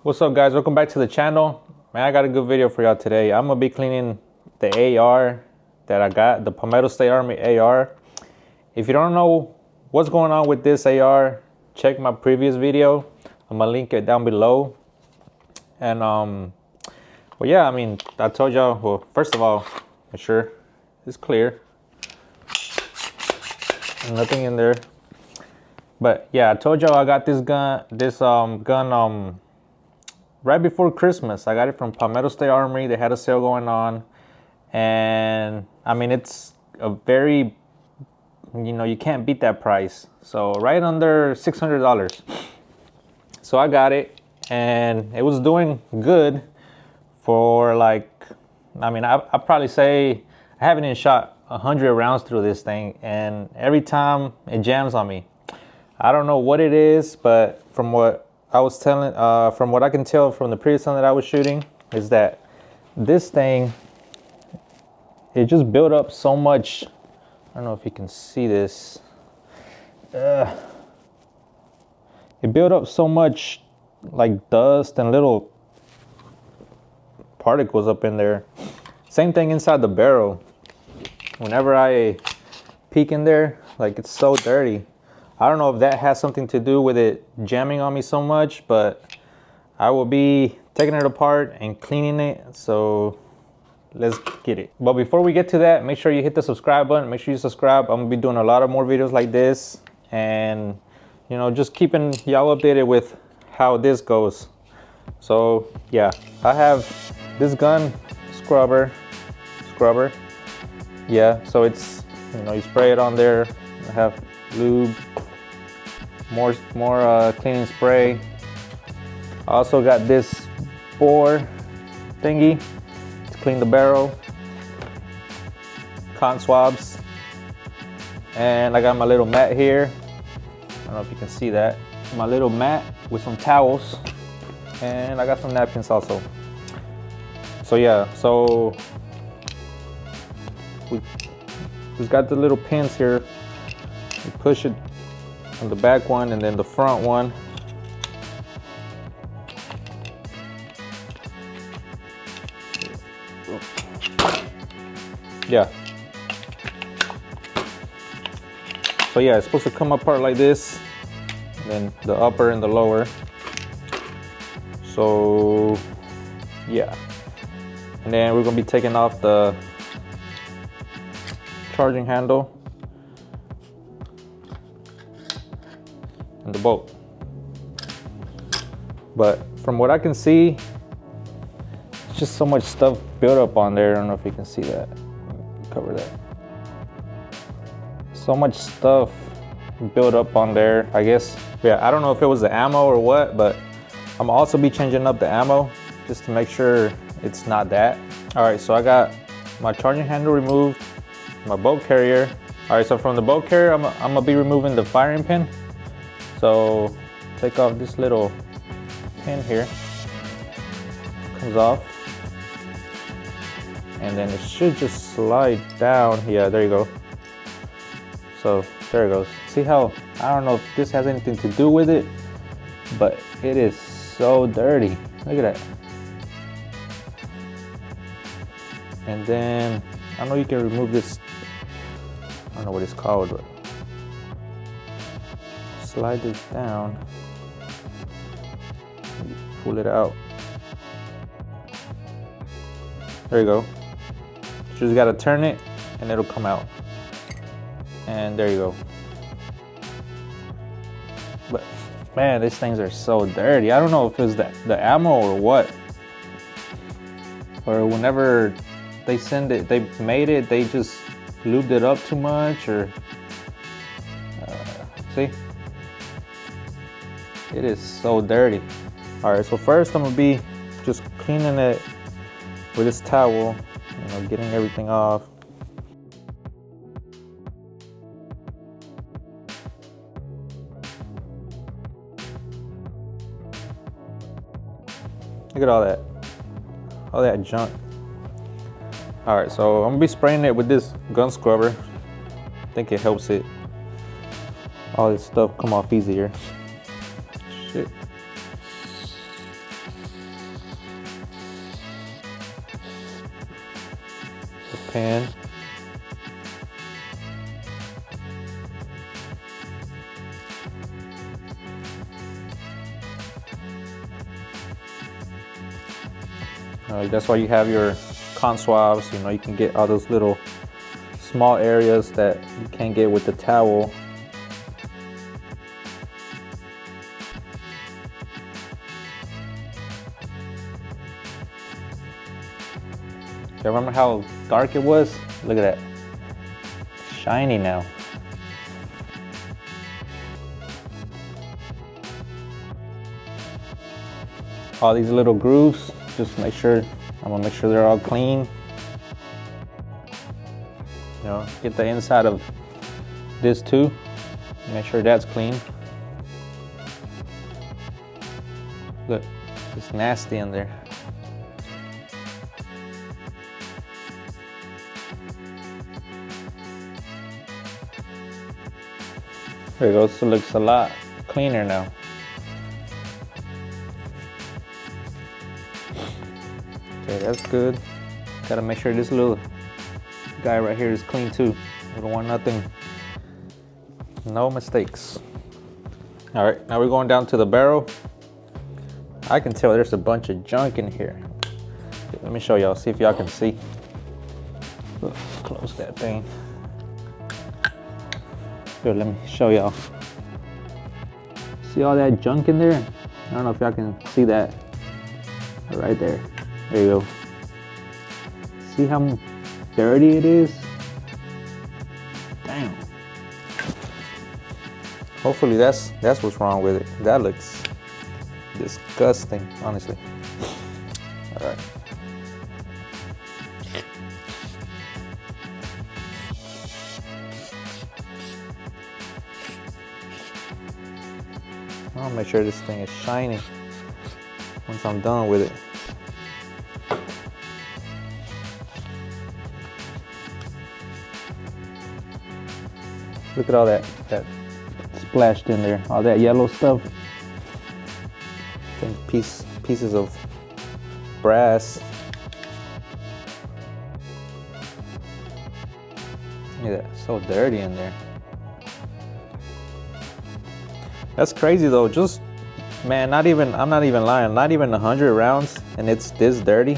What's up, guys? Welcome back to the channel. Man, I got a good video for y'all today. I'm gonna be cleaning the AR that I got, the Palmetto State Army AR. If you don't know what's going on with this AR, check my previous video. I'm gonna link it down below. And well, yeah, I mean, I told y'all. Well, first of all, make sure it's clear, nothing in there. But yeah, I told y'all I got this gun. Right before Christmas. I got it from Palmetto State Armory. They had a sale going on, and I mean, it's a very, you can't beat that price. So right under $600. So I got it, and it was doing good for like, I mean, I probably say I haven't even shot 100 rounds through this thing, and every time it jams on me. I don't know what it is, but from what I was telling, from what I can tell from the previous one that I was shooting, is that this thing, it just built up so much. I don't know if you can see this. It built up so much like dust and little particles up in there. Same thing inside the barrel. Whenever I peek in there, like, it's so dirty. I don't know if that has something to do with it jamming on me so much, but I will be taking it apart and cleaning it. So let's get it. But before we get to that, make sure you hit the subscribe button. Make sure you subscribe. I'm gonna be doing a lot of more videos like this, and just keeping y'all updated with how this goes. So yeah, I have this gun scrubber. Yeah, so it's, you spray it on there. I have lube, more cleaning spray. I also got this bore thingy to clean the barrel, cotton swabs, and I got my little mat here. I don't know if you can see that. My little mat with some towels, and I got some napkins also. So yeah, so we just got the little pins here. You push it on the back one and then the front one. Yeah. So yeah, it's supposed to come apart like this, and then the upper and the lower. So yeah. And then we're gonna be taking off the charging handle and the bolt. But from what I can see, it's just so much stuff built up on there. I don't know if you can see that. Cover that. So much stuff built up on there, I guess. Yeah, I don't know if it was the ammo or what, but I'm also be changing up the ammo just to make sure it's not that. All right, so I got my charging handle removed, my bolt carrier. All right, so from the bolt carrier, I'm gonna be removing the firing pin. So take off this little pin here, comes off, and then it should just slide down. Yeah, there you go. So there it goes. See how, I don't know if this has anything to do with it, but it is so dirty. Look at that. And then I know you can remove this, I don't know what it's called, but slide this down, pull it out. There you go. You just gotta turn it and it'll come out. And there you go. But man, these things are so dirty. I don't know if it's the ammo or what. Or whenever they send it, they made it, they just lubed it up too much, or see? It is so dirty. All right, so first I'm gonna be just cleaning it with this towel, getting everything off. Look at all that junk. All right, so I'm gonna be spraying it with this gun scrubber. I think it helps all this stuff come off easier. Shit. pan. That's why you have your con swabs. You know, you can get all those little small areas that you can't get with the towel. You remember how dark it was? Look at that. Shiny now. All these little grooves, just make sure, I'm gonna make sure they're all clean. You know, get the inside of this too. Make sure that's clean. Look, it's nasty in there. There it goes, so it looks a lot cleaner now. Okay, that's good. Gotta make sure this little guy right here is clean too. We don't want nothing, no mistakes. All right, now we're going down to the barrel. I can tell there's a bunch of junk in here. Let me show y'all, see if y'all can see. Let's close that thing. Here, let me show y'all. See all that junk in there? I don't know if y'all can see that. Right there. There you go. See how dirty it is? Damn. Hopefully that's what's wrong with it. That looks disgusting, honestly. All right. I'll make sure this thing is shiny once I'm done with it. Look at all that splashed in there, all that yellow stuff. And pieces of brass. Look at that, so dirty in there. That's crazy though, just, man, I'm not even lying, not even 100 rounds and it's this dirty.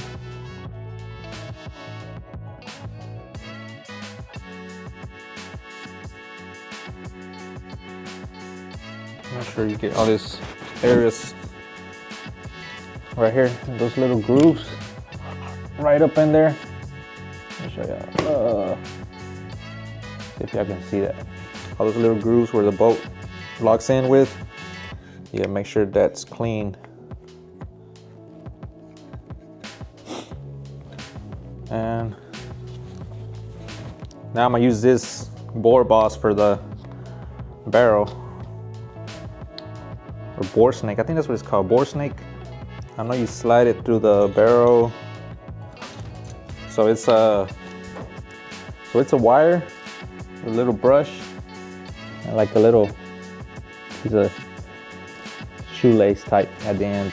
Make sure you get all these areas right here, those little grooves right up in there. Let me show y'all. See if y'all can see that. All those little grooves where the bolt locks in with. Yeah, make sure that's clean. And now I'm gonna use this bore boss for the barrel. Or bore snake, I think that's what it's called, bore snake. I know you slide it through the barrel. So it's a wire, a little brush, and like a little piece of shoelace type at the end.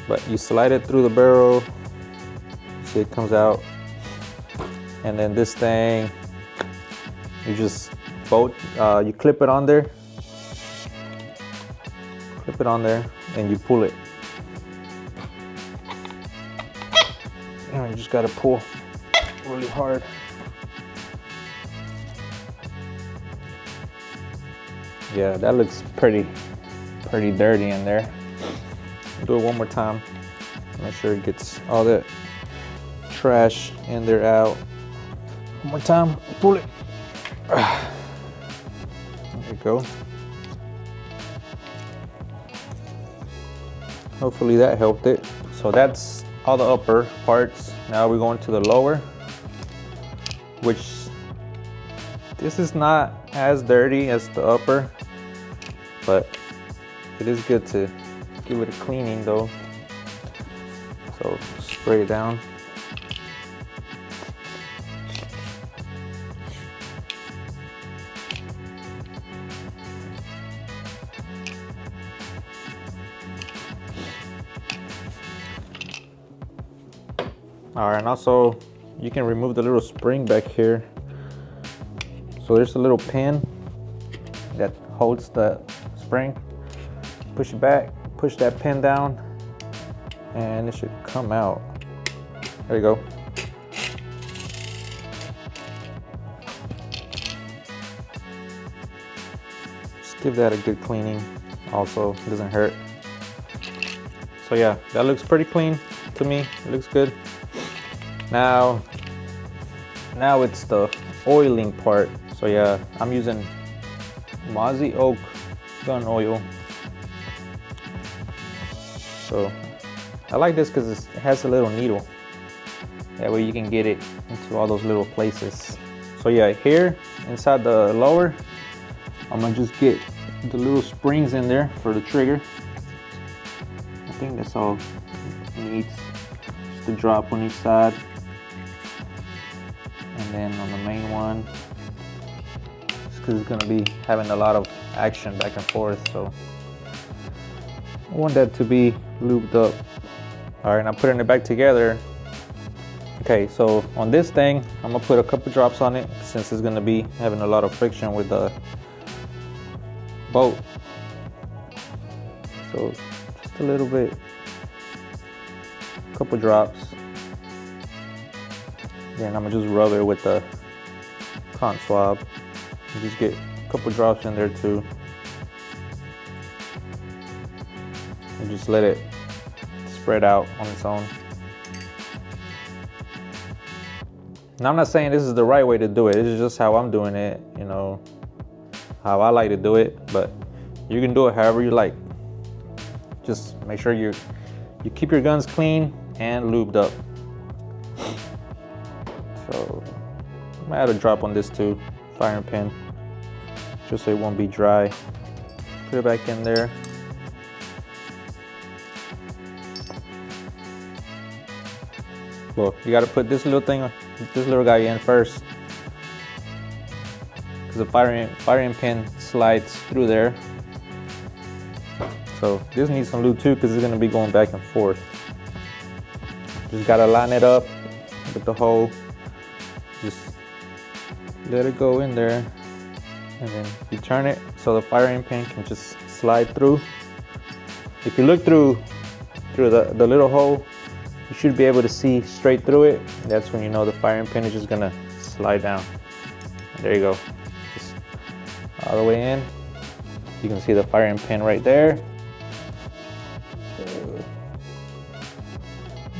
But you slide it through the barrel, see it comes out, and then this thing, you just you clip it on there. Clip it on there and you pull it. And you just gotta pull really hard. Yeah, that looks pretty dirty in there. Do it one more time. Make sure it gets all that trash in there out. One more time, pull it. There you go. Hopefully that helped it. So that's all the upper parts. Now we're going to the lower, which this is not as dirty as the upper, but it is good to give it a cleaning though. So spray it down. All right, and also you can remove the little spring back here. So there's a little pin that holds the spring. Push it back, push that pin down, and it should come out. There you go. Just give that a good cleaning also, it doesn't hurt. So yeah, that looks pretty clean to me, it looks good. Now it's the oiling part. So yeah, I'm using Mozzie Oak gun oil. So I like this because it has a little needle. That way you can get it into all those little places. So yeah, here inside the lower, I'm gonna just get the little springs in there for the trigger. I think that's all it needs. Just a drop on each side. And then on the main one, just because it's gonna be having a lot of action back and forth, so I want that to be lubed up. All right, now putting it back together. Okay, so on this thing, I'm gonna put a couple drops on it since it's gonna be having a lot of friction with the bolt. So just a little bit, a couple drops. Then I'm gonna just rub it with the cotton swab. And just get a couple drops in there too. And just let it spread out on its own. Now I'm not saying this is the right way to do it. This is just how I'm doing it, you know, how I like to do it, but you can do it however you like. Just make sure you keep your guns clean and lubed up. So I'm gonna add a drop on this too, firing pin, just so it won't be dry. Put it back in there. Well, you gotta put this little guy in first, because the firing pin slides through there. So this needs some lube too, because it's gonna be going back and forth. Just gotta line it up with the hole. Just let it go in there, and then you turn it so the firing pin can just slide through. If you look through the little hole, you should be able to see straight through it. That's when you know the firing pin is just gonna slide down. And there you go, just all the way in. You can see the firing pin right there.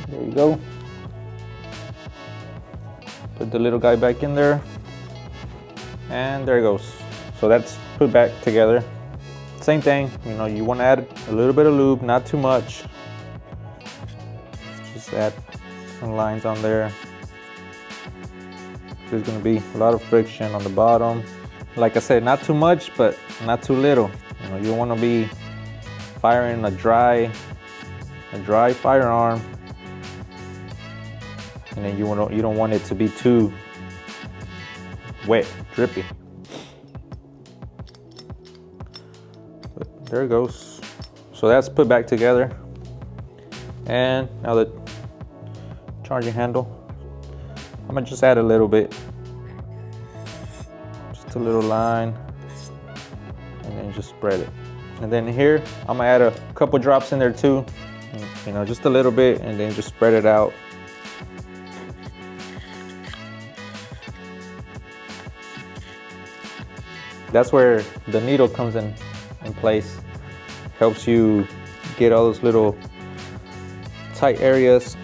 There you go. Put the little guy back in there, and there it goes. So that's put back together. Same thing, you know, you want to add a little bit of lube, not too much. Just add some lines on there. There's going to be a lot of friction on the bottom. Like I said, not too much, but not too little. You know, you want to be firing a dry firearm, and then you don't want it to be too wet, drippy. But there it goes. So that's put back together. And now the charging handle, I'm gonna just add a little bit, just a little line, and then just spread it. And then here, I'm gonna add a couple drops in there too, you know, just a little bit, and then just spread it out. That's where the needle comes in place. Helps you get all those little tight areas.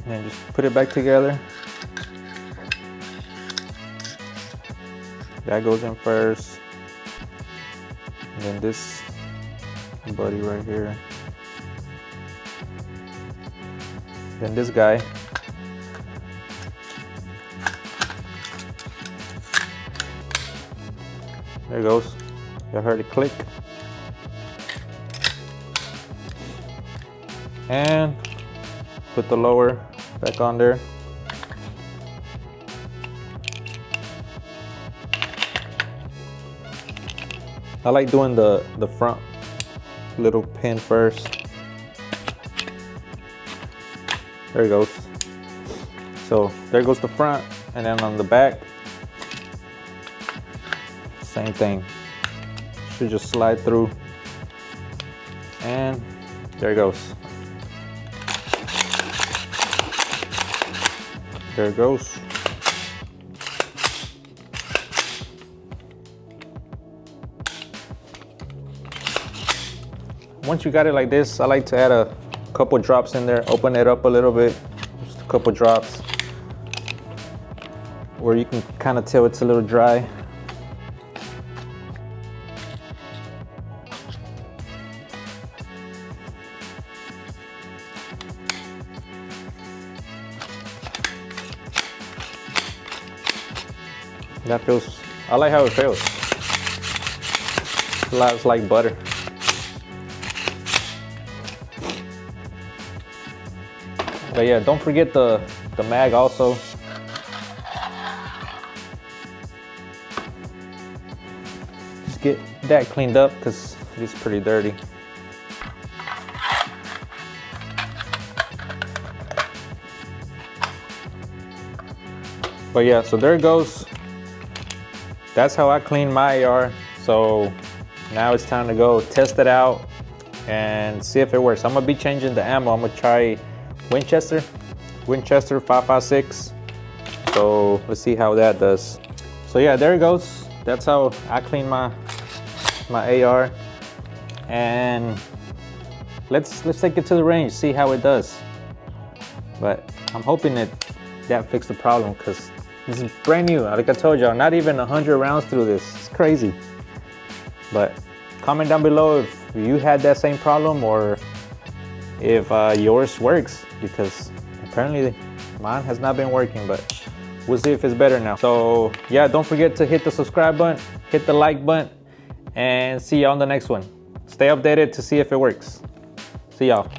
And then just put it back together. That goes in first. And then this buddy right here. Then this guy. There it goes. You heard it click. And put the lower back on there. I like doing the front little pin first. There it goes. So there goes the front, and then on the back, same thing. Should just slide through, and there it goes. There it goes. Once you got it like this, I like to add a couple drops in there, open it up a little bit, just a couple drops, where you can kind of tell it's a little dry. That feels, I like how it feels. It's like butter. But yeah, don't forget the mag also. Just get that cleaned up because it's pretty dirty. But yeah, so there it goes. That's how I clean my AR. So now it's time to go test it out and see if it works. I'm gonna be changing the ammo. I'm gonna try Winchester 5.56. So let's see how that does. So yeah, there it goes. That's how I clean my AR. And let's take it to the range, see how it does. But I'm hoping that fixed the problem, because this is brand new. Like I told y'all, not even 100 rounds through this. It's crazy. But comment down below if you had that same problem or if yours works, because apparently mine has not been working, but we'll see if it's better now. So yeah, don't forget to hit the subscribe button, hit the like button, and see y'all on the next one. Stay updated to see if it works. See y'all.